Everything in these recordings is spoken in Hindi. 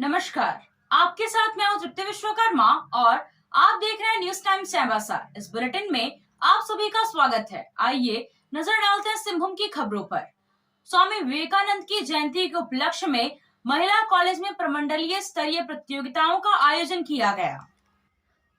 नमस्कार, आपके साथ मैं हूं तृप्ति विश्वकर्मा और आप देख रहे हैं न्यूज टाइम चाईबासा। इस बुलेटिन में आप सभी का स्वागत है। आइए नजर डालते हैं सिंहभूम की खबरों पर। स्वामी विवेकानंद की जयंती के उपलक्ष्य में महिला कॉलेज में प्रमंडलीय स्तरीय प्रतियोगिताओं का आयोजन किया गया।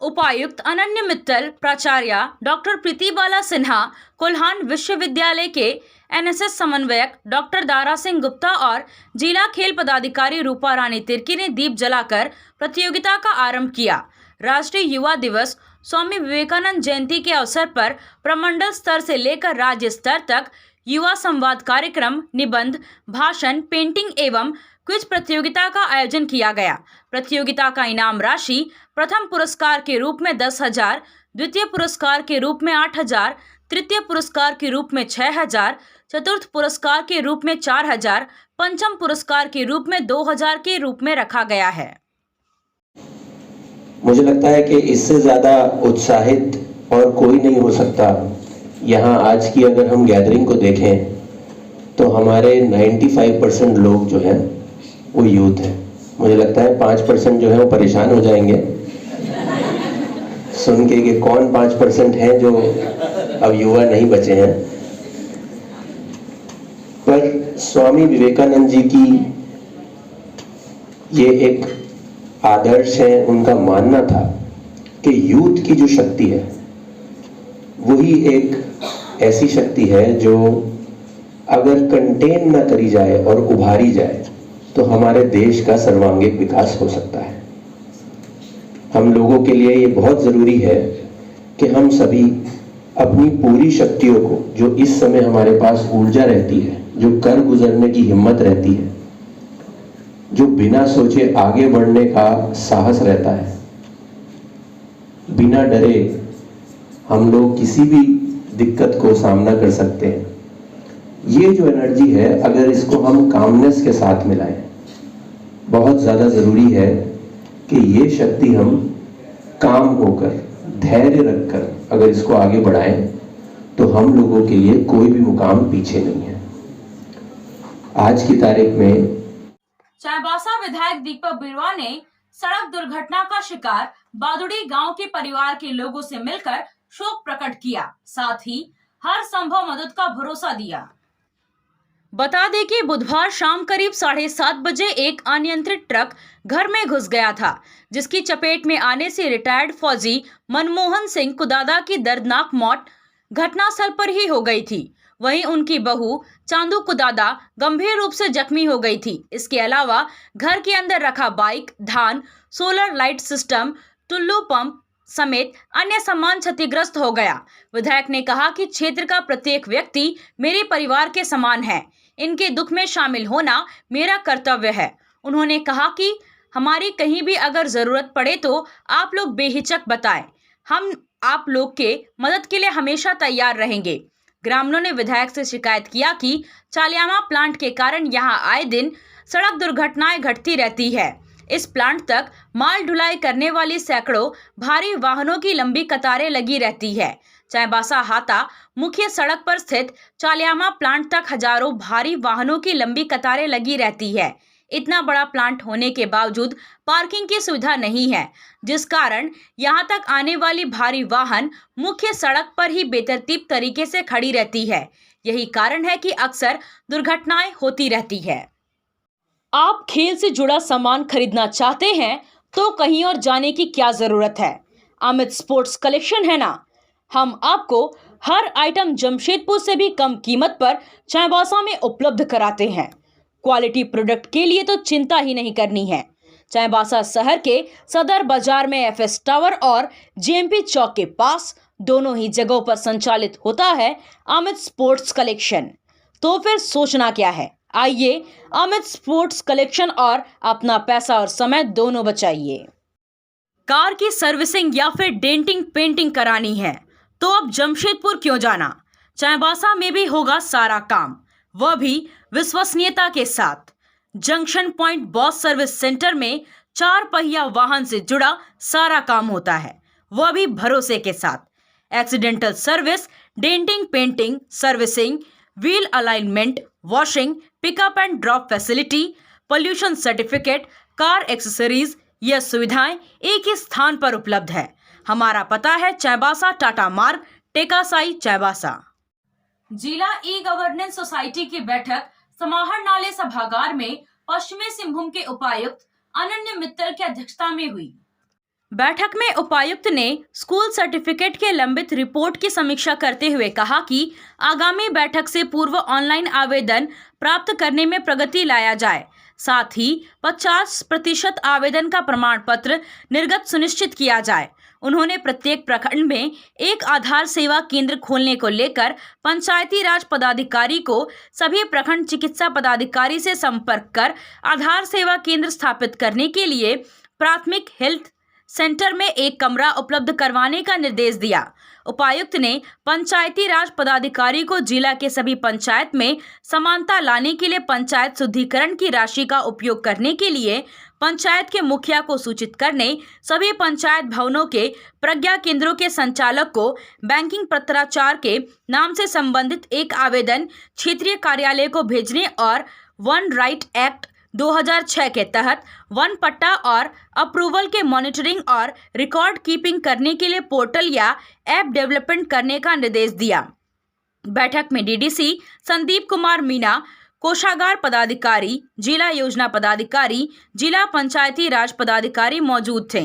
उपायुक्त अनन्य मित्तल, प्राचार्य डॉक्टर प्रीति बाला सिन्हा, कोल्हान विश्वविद्यालय के एनएसएस समन्वयक डॉक्टर दारा सिंह गुप्ता और जिला खेल पदाधिकारी रूपा रानी तिर्की ने दीप जलाकर प्रतियोगिता का आरंभ किया। राष्ट्रीय युवा दिवस स्वामी विवेकानंद जयंती के अवसर पर प्रमंडल स्तर से लेकर राज्य स्तर तक युवा संवाद कार्यक्रम, निबंध, भाषण, पेंटिंग एवं क्विज प्रतियोगिता का आयोजन किया गया। प्रतियोगिता का इनाम राशि प्रथम पुरस्कार के रूप में 10,000, द्वितीय पुरस्कार के रूप में 8,000, तृतीय पुरस्कार के रूप में 6,000, चतुर्थ पुरस्कार के रूप में 4,000, पंचम पुरस्कार के रूप में 2,000 के रूप में रखा गया है। मुझे लगता है कि इससे ज्यादा उत्साहित और कोई नहीं हो सकता। यहाँ आज की अगर हम गैदरिंग को देखें तो हमारे 95% लोग जो हैं वो यूथ है। मुझे लगता है 5% जो है वो परेशान हो जाएंगे सुन के कि कौन 5% हैं जो अब युवा नहीं बचे हैं। पर स्वामी विवेकानंद जी की ये एक आदर्श है, उनका मानना था कि यूथ की जो शक्ति है वही एक ऐसी शक्ति है जो अगर कंटेन ना करी जाए और उभारी जाए तो हमारे देश का सर्वांगीण विकास हो सकता है। हम लोगों के लिए ये बहुत जरूरी है कि हम सभी अपनी पूरी शक्तियों को, जो इस समय हमारे पास ऊर्जा रहती है, जो कर गुजरने की हिम्मत रहती है, जो बिना सोचे आगे बढ़ने का साहस रहता है, बिना डरे हम लोग किसी भी दिक्कत को सामना कर सकते हैं। ये जो एनर्जी है, अगर इसको हम कामनेस के साथ मिलाएं, बहुत ज्यादा जरूरी है कि ये शक्ति हम काम होकर, धैर्य रखकर अगर इसको आगे बढ़ाएं तो हम लोगों के लिए कोई भी मुकाम पीछे नहीं है। आज की तारीख में चाईबासा विधायक दीपक बिरुआ ने सड़क दुर्घटना का शिकार बादुड़ी गांव के परिवार के लोगों से मिलकर शोक प्रकट किया, साथ ही हर संभव मदद का भरोसा दिया। बता दें कि बुधवार शाम करीब 7:30 बजे एक अनियंत्रित ट्रक घर में घुस गया था, जिसकी चपेट में आने से रिटायर्ड फौजी मनमोहन सिंह कुदादा की दर्दनाक मौत घटनास्थल पर ही हो गई थी। वहीं उनकी बहू चांदू कुदादा गंभीर रूप से जख्मी हो गई थी। इसके अलावा घर के अंदर रखा बाइक, धान, solar light system, Tullu pump समेत अन्य सामान क्षतिग्रस्त हो गया। विधायक ने कहा कि क्षेत्र का प्रत्येक व्यक्ति मेरे परिवार के समान है, इनके दुख में शामिल होना मेरा कर्तव्य है। उन्होंने कहा कि हमारी कहीं भी अगर जरूरत पड़े तो आप लोग बेहिचक बताएं, हम आप लोग के मदद के लिए हमेशा तैयार रहेंगे। ग्रामीणों ने विधायक से शिकायत किया कि चालियामा प्लांट के कारण यहां आए दिन सड़क दुर्घटनाएं घटती रहती है। इस प्लांट तक माल ढुलाई करने वाली सैकड़ों भारी वाहनों की लंबी कतारें लगी रहती है। चाईबासा हाता मुख्य सड़क पर स्थित चालियामा प्लांट तक हजारों भारी वाहनों की लंबी कतारें लगी रहती है। इतना बड़ा प्लांट होने के बावजूद पार्किंग की सुविधा नहीं है, जिस कारण यहां तक आने वाली भारी वाहन मुख्य सड़क पर ही बेतरतीब तरीके से खड़ी रहती है। यही कारण है कि अक्सर दुर्घटनाएं होती रहती है। आप खेल से जुड़ा सामान खरीदना चाहते हैं तो कहीं और जाने की क्या जरूरत है। अमित स्पोर्ट्स कलेक्शन है ना। हम आपको हर आइटम जमशेदपुर से भी कम कीमत पर चाईबासा में उपलब्ध कराते हैं। क्वालिटी प्रोडक्ट के लिए तो चिंता ही नहीं करनी है। चाईबासा शहर के सदर बाजार में एफएस टावर और जेएमपी चौक के पास दोनों ही जगहों पर संचालित होता है अमित स्पोर्ट्स कलेक्शन। तो फिर सोचना क्या है, आइए अमित स्पोर्ट्स कलेक्शन और अपना पैसा और समय दोनों बचाइए। कार की सर्विसिंग या फिर डेंटिंग पेंटिंग करानी है तो अब जमशेदपुर क्यों जाना। चाईबासा में भी होगा सारा काम, वह भी विश्वसनीयता के साथ। Junction point boss service centre में 4 पहिया वाहन से जुड़ा सारा काम होता है, वह भी भरोसे के साथ। Accidental service, denting painting, servicing, wheel alignment, washing, pickup and drop facility, pollution certificate, car accessories, यह सुविधाएं एक ही स्थान पर उपलब्ध है। हमारा पता है चाईबासा टाटा मार्ग, टेकासाई, चाईबासा। जिला ई गवर्नेंस सोसाइटी की बैठक समाहर नाले सभागार में पश्चिमी सिंहभूम के उपायुक्त अनन्य मित्तल की अध्यक्षता में हुई। बैठक में उपायुक्त ने स्कूल सर्टिफिकेट के लंबित रिपोर्ट की समीक्षा करते हुए कहा कि आगामी बैठक से पूर्व ऑनलाइन आवेदन प्राप्त करने में प्रगति लाया जाए, साथ ही 50% आवेदन का प्रमाण पत्र निर्गत सुनिश्चित किया जाए। उन्होंने प्रत्येक प्रखंड में एक आधार सेवा केंद्र खोलने को लेकर पंचायती राज पदाधिकारी को सभी प्रखंड चिकित्सा पदाधिकारी से संपर्क कर आधार सेवा केंद्र स्थापित करने के लिए प्राथमिक हेल्थ सेंटर में एक कमरा उपलब्ध करवाने का निर्देश दिया। उपायुक्त ने पंचायती राज पदाधिकारी को जिला के सभी पंचायत में समानता लाने के लिए पंचायत शुद्धिकरण की राशि का उपयोग करने के लिए पंचायत के मुखिया को सूचित करने, सभी पंचायत भवनों के प्रज्ञा केंद्रों के संचालक को बैंकिंग पत्राचार के नाम से संबंधित एक आवेदन क्षेत्रीय कार्यालय को भेजने और वन राइट एक्ट 2006 के तहत वन पट्टा और अप्रूवल के मॉनिटरिंग और रिकॉर्ड कीपिंग करने के लिए पोर्टल या ऐप डेवलपमेंट करने का निर्देश दिया। बैठक में डीडीसी संदीप कुमार मीणा, कोषागार पदाधिकारी, जिला योजना पदाधिकारी, जिला पंचायती राज पदाधिकारी मौजूद थे।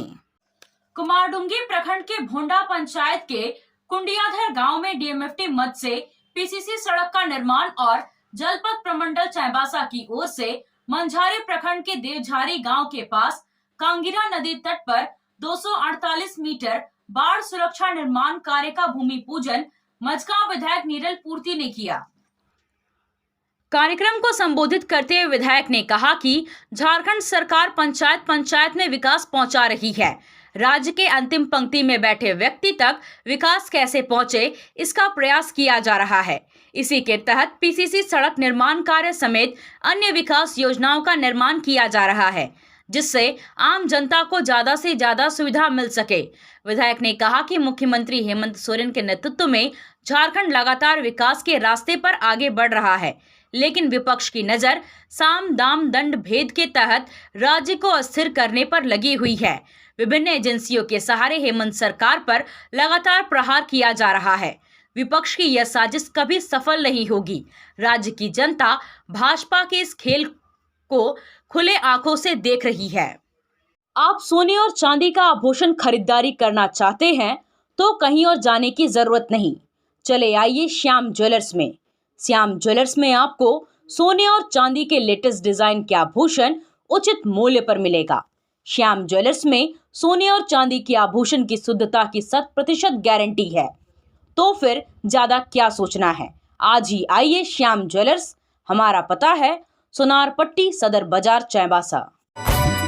कुमारडुंगी प्रखंड के भोंडा पंचायत के कुंडियाधर गांव में डीएमएफटी मद से पीसीसी सड़क का निर्माण और जलपथ प्रमंडल चाईबासा की ओर से मंझारी प्रखंड के देवझारी गांव के पास कांगिरा नदी तट पर 248 मीटर बाढ़ सुरक्षा निर्माण कार्य का भूमि पूजन मझगांव विधायक नीरल पूर्ति ने किया। कार्यक्रम को संबोधित करते हुए विधायक ने कहा कि झारखंड सरकार पंचायत पंचायत में विकास पहुंचा रही है। राज्य के अंतिम पंक्ति में बैठे व्यक्ति तक विकास कैसे पहुंचे, इसका प्रयास किया जा रहा है। इसी के तहत पीसीसी सड़क निर्माण कार्य समेत अन्य विकास योजनाओं का निर्माण किया जा रहा है, जिससे आम जनता को ज्यादा से ज्यादा सुविधा मिल सके। विधायक ने कहा कि मुख्यमंत्री हेमंत सोरेन के नेतृत्व में झारखंड लगातार विकास के रास्ते पर आगे बढ़ रहा है, लेकिन विपक्ष की नजर साम दाम दंड भेद के तहत राज्य को अस्थिर करने पर लगी हुई है। विभिन्न एजेंसियों के सहारे हेमंत सरकार पर लगातार प्रहार किया जा रहा है। विपक्ष की यह साजिश कभी सफल नहीं होगी। राज्य की जनता भाजपा के इस खेल को खुले आंखों से देख रही है। आप सोने और चांदी का आभूषण खरीदारी करना चाहते हैं तो कहीं और जाने की जरूरत नहीं, चले आइए श्याम ज्वेलर्स में। श्याम ज्वेलर्स में आपको सोने और चांदी के लेटेस्ट डिजाइन के आभूषण उचित मूल्य पर मिलेगा। श्याम ज्वेलर्स में सोने और चांदी के आभूषण की शुद्धता की 100% गारंटी है। तो फिर ज्यादा क्या सोचना है, आज ही आइए श्याम ज्वेलर्स। हमारा पता है सोनारपट्टी, सदर बाजार, चाईबासा।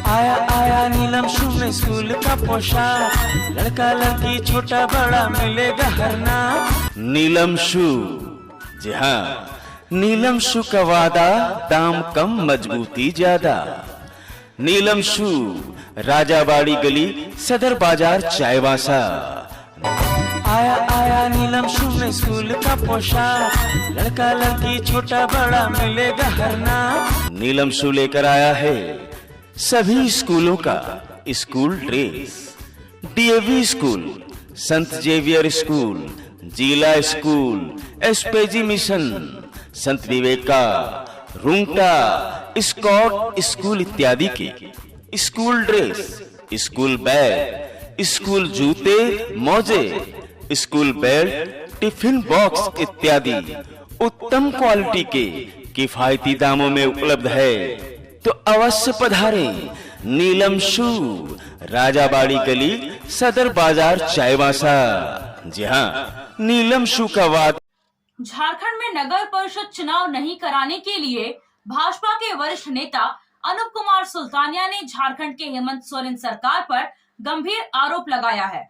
आया आया नीलम शू में स्कूल का पोशाक, लड़का लड़की छोटा बड़ा मिलेगा हर नाम। नीलम शू, जी हाँ, नीलम शू का वादा, दाम कम मजबूती ज्यादा। नीलम शू, राजाबाड़ी गली, सदर बाजार, चाईबासा। आया आया नीलम शू में स्कूल का पोशाक, लड़का लड़की छोटा बड़ा मिलेगा हर नाम। नीलम शू लेकर आया है सभी स्कूलों का स्कूल ड्रेस। डीएवी स्कूल, संत जेवियर स्कूल, जिला स्कूल, एसपीजी मिशन, संत विवेका, रुंगटा, स्कॉट स्कूल इत्यादि के school dress, school bag, school जूते, मोजे, स्कूल बेल्ट, टिफिन बॉक्स इत्यादि उत्तम क्वालिटी के किफायती दामों में उपलब्ध है। तो अवश्य पधारें। नीलम शू, राजाबाड़ी गली, सदर बाजार, चाईबासा। जी हाँ, नीलम शू का वाद। झारखंड में नगर परिषद चुनाव नहीं कराने के लिए भाजपा के वरिष्ठ नेता अनूप कुमार सुल्तानिया ने झारखंड के हेमंत सोरेन सरकार पर गंभीर आरोप लगाया है।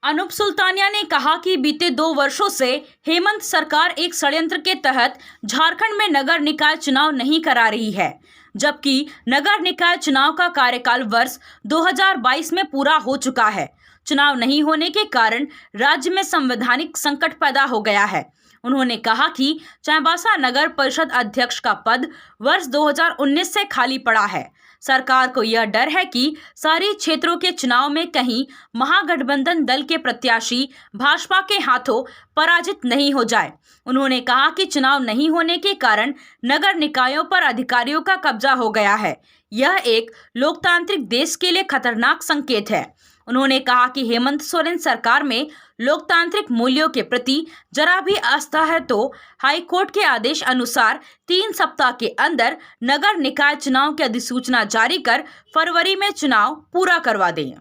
अनूप सुल्तानिया ने कहा कि बीते 2 वर्षों से हेमंत सरकार एक षड्यंत्र के तहत झारखंड में नगर निकाय चुनाव नहीं करा रही है, जबकि नगर निकाय चुनाव का कार्यकाल वर्ष 2022 में पूरा हो चुका है। चुनाव नहीं होने के कारण राज्य में संवैधानिक संकट पैदा हो गया है। उन्होंने कहा कि चाईबासा नगर परिषद अध्यक्ष का पद वर्ष 2019 से खाली पड़ा है। सरकार को यह डर है कि शहरी क्षेत्रों के चुनाव में कहीं महागठबंधन दल के प्रत्याशी भाजपा के हाथों पराजित नहीं हो जाए। उन्होंने कहा कि चुनाव नहीं होने के कारण नगर निकायों पर अधिकारियों का कब्जा हो गया है। यह एक लोकतांत्रिक देश के लिए खतरनाक संकेत है। उन्होंने कहा कि हेमंत सोरेन सरकार में लोकतांत्रिक मूल्यों के प्रति जरा भी आस्था है तो हाईकोर्ट के आदेश अनुसार 3 सप्ताह के अंदर नगर निकाय चुनाव की अधिसूचना जारी कर फरवरी में चुनाव पूरा करवा दें।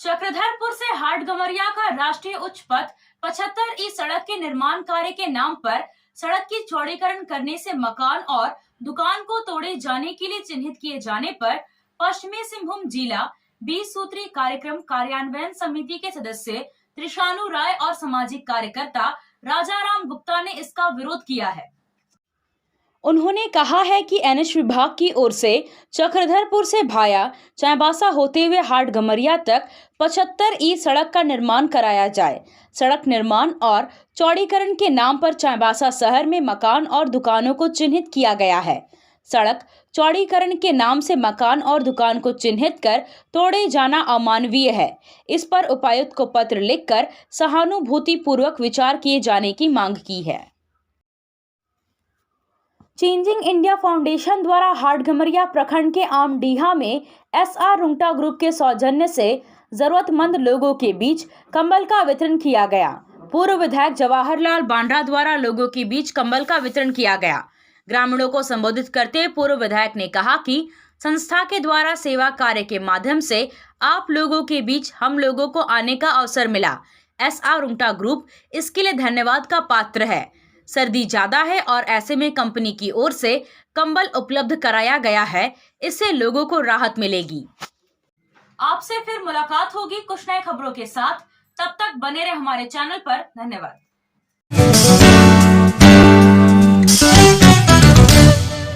चक्रधरपुर से हाटगमरिया का राष्ट्रीय उच्च पथ 75 सड़क के निर्माण कार्य के नाम पर सड़क की चौड़ीकरण करने से मकान और दुकान को तोड़े जाने के लिए चिन्हित किए जाने पर पश्चिमी सिंहभूम जिला 20 सूत्री कार्यक्रम कार्यान्वयन समिति के सदस्य त्रिशानु राय और सामाजिक कार्यकर्ता राजाराम गुप्ता ने इसका विरोध किया है। उन्होंने कहा है कि एनएच विभाग की ओर से चक्रधरपुर से भाया चाईबासा होते हुए हाटगमरिया तक 75 सड़क का निर्माण कराया जाए। सड़क निर्माण और चौड़ीकरण के नाम पर चाईबासा शहर में मकान और दुकानों को चिन्हित किया गया है। सड़क चौड़ीकरण के नाम से मकान और दुकान को चिन्हित कर तोड़े जाना अमानवीय है। इस पर उपायुक्त को पत्र लिखकर सहानुभूति पूर्वक विचार किए जाने की मांग की है। चेंजिंग इंडिया फाउंडेशन द्वारा हाटगमरिया प्रखंड के आमडीहा में एसआर रुंगटा ग्रुप के सौजन्य से जरूरतमंद लोगों के बीच कंबल का वितरण किया गया। पूर्व विधायक जवाहरलाल बांड्रा द्वारा लोगों के बीच कंबल का वितरण किया गया। ग्रामीणों को संबोधित करते हुए पूर्व विधायक ने कहा कि संस्था के द्वारा सेवा कार्य के माध्यम से आप लोगों के बीच हम लोगों को आने का अवसर मिला। एसआर रुंगटा ग्रुप इसके लिए धन्यवाद का पात्र है। सर्दी ज्यादा है और ऐसे में कंपनी की ओर से कंबल उपलब्ध कराया गया है, इससे लोगों को राहत मिलेगी। आपसे फिर मुलाकात होगी कुछ नए खबरों के साथ। तब तक बने रहे हमारे चैनल पर। धन्यवाद।